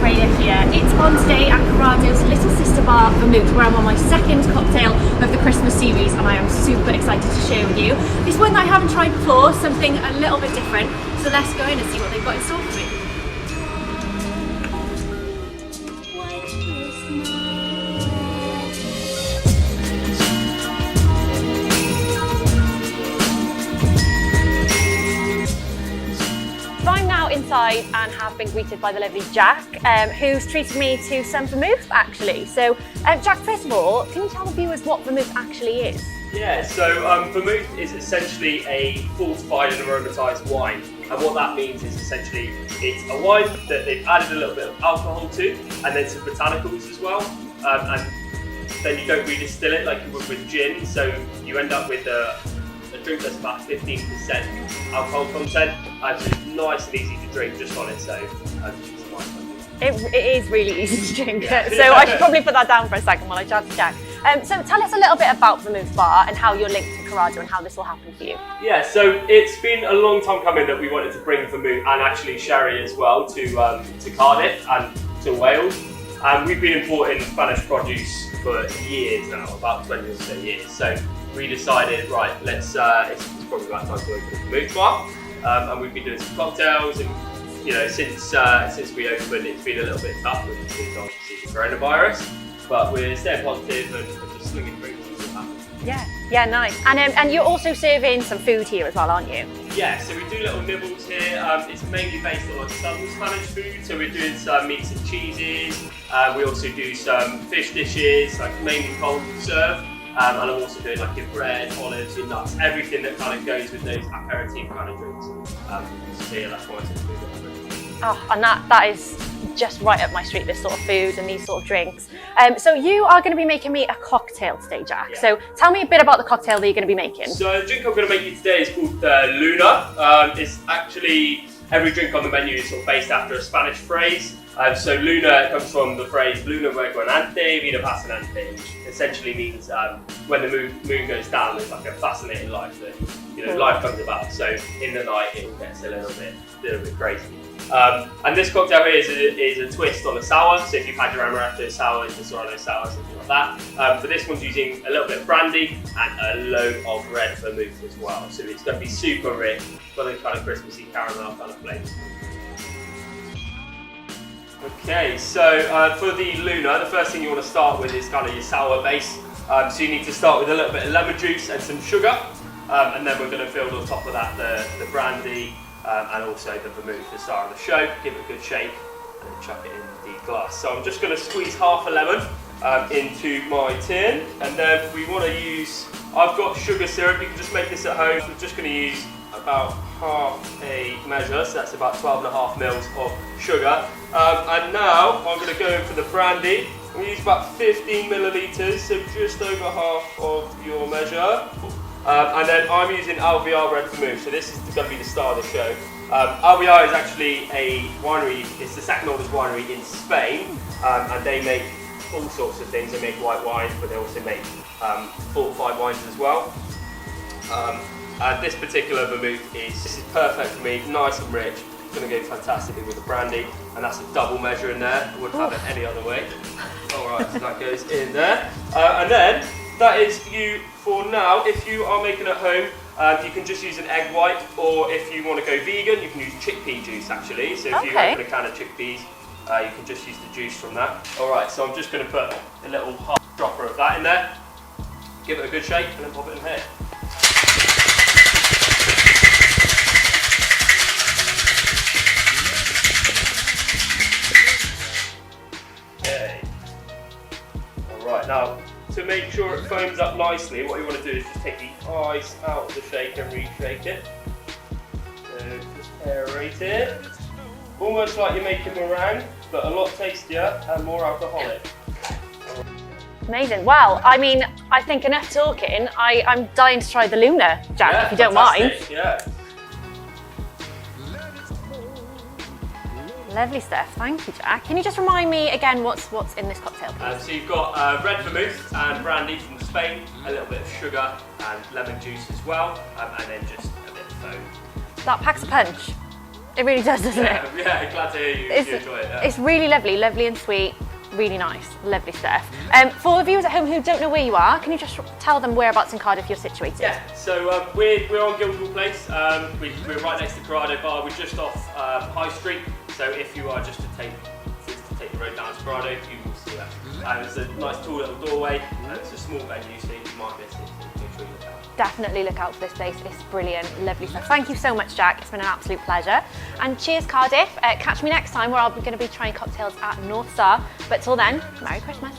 Sian Rayer here. It's on today at Curado's Little Sister Bar Vermut, where I'm on my second cocktail of the Christmas series, and I am super excited to share with you. It's one that I haven't tried before, something a little bit different, so let's go in and see what they've got in store for me. Inside and have been greeted by the lovely Jack, who's treated me to some vermouth actually. So Jack, first of all, can you tell the viewers what vermouth actually is? Yeah, so vermouth is essentially a fortified and aromatised wine, and what that means is essentially it's a wine that they've added a little bit of alcohol to and then some botanicals as well, and then you don't redistill it like you would with gin, so you end up with a drink that's about 15% alcohol content, and so it's nice and easy to drink just on its own. It is really easy to drink, yeah. So I should probably put that down for a second while I chat to Jack. So tell us a little bit about Vermut Bar and how you're linked to Curado and how this will happen for you. Yeah, so it's been a long time coming that we wanted to bring vermouth and actually sherry as well to Cardiff and to Wales. And we've been importing Spanish produce for years now, about 20 or so years. So we decided, right, it's probably about time to open a Vermut Bar, and we've been doing some cocktails, and you know, since we opened, it's been a little bit tough with obviously the coronavirus, but we're staying positive and just slinging drinks and stuff. Yeah, nice. And you're also serving some food here as well, aren't you? Yeah, so we do little nibbles here. It's mainly based on like southern Spanish food, so we're doing some meats and cheeses. We also do some fish dishes, like mainly cold serve. And I'm also doing like your bread, olives, your nuts, everything that kind of goes with those aperitif kind of drinks. So yeah, that's why I took food. Oh, and that is just right up my street, this sort of food and these sort of drinks. So you are going to be making me a cocktail today, Jack. Yeah. So tell me a bit about the cocktail that you're going to be making. So the drink I'm going to make you today is called Luna. It's actually, every drink on the menu is sort of based after a Spanish phrase. So Luna comes from the phrase Luna reguanante, vida fascinante, which essentially means when the moon goes down, there's like a fascinating life that, you know, life comes about. So in the night, it all gets a little bit crazy. And this cocktail here is a twist on a sour. So if you've had your amaretto sour, the Curado sour, something like that. But this one's using a little bit of brandy and a load of red vermouth as well. So it's going to be super rich, got a kind of Christmassy caramel kind of flavours. Okay, so for the Luna, the first thing you want to start with is kind of your sour base. So you need to start with a little bit of lemon juice and some sugar, and then we're going to build on top of that the brandy and also the vermouth, the star of the show. Give it a good shake and then chuck it in the glass. So I'm just going to squeeze half a lemon into my tin, and then we want to use, I've got sugar syrup, you can just make this at home. So I'm just going to use about half a measure, so that's about 12.5 mils of sugar. And now I'm going to go in for the brandy. I'm going to use about 15 millilitres, so just over half of your measure. And then I'm using Alvear red vermouth, so this is going to be the star of the show. Alvear is actually a winery, it's the second oldest winery in Spain, and they make all sorts of things. They make white wines, but they also make fortified wines as well. And this particular vermouth is perfect for me, nice and rich. It's going to go fantastically with the brandy, and that's a double measure in there. I wouldn't have it any other way. Alright, so that goes in there. And then, that is you for now. If you are making at home, you can just use an egg white, or if you want to go vegan, you can use chickpea juice actually. So if you open a can of chickpeas, you can just use the juice from that. Alright, so I'm just going to put a little half dropper of that in there. Give it a good shake, and then pop it in here. Alright, now to make sure it foams up nicely, what you want to do is just take the ice out of the shake and re-shake it. So just aerate it. Almost like you're making meringue, but a lot tastier and more alcoholic. Amazing. Well, I mean, I think enough talking. I'm dying to try the Luna, Jack, if you don't mind. Yeah. Lovely stuff. Thank you, Jack. Can you just remind me again what's in this cocktail, please? So you've got red vermouth and brandy from Spain, a little bit of sugar and lemon juice as well, and then just a bit of foam. That packs a punch. It really does, doesn't it? Yeah, glad to hear you enjoy it. Yeah. It's really lovely and sweet, really nice, lovely stuff. For the viewers at home who don't know where you are, can you just tell them whereabouts in Cardiff you're situated? Yeah, so we're on Guildhall Place. We're right next to Curado Bar. We're just off High Street. So if you are just to take the road down to Curado, you will see that. It's a nice tall little doorway, and it's a small venue, so you might miss it. So make sure you look out. Definitely look out for this place. It's brilliant, lovely stuff. Thank you so much, Jack. It's been an absolute pleasure. And cheers, Cardiff. Catch me next time where I'm going to be trying cocktails at North Star. But till then, Merry Christmas.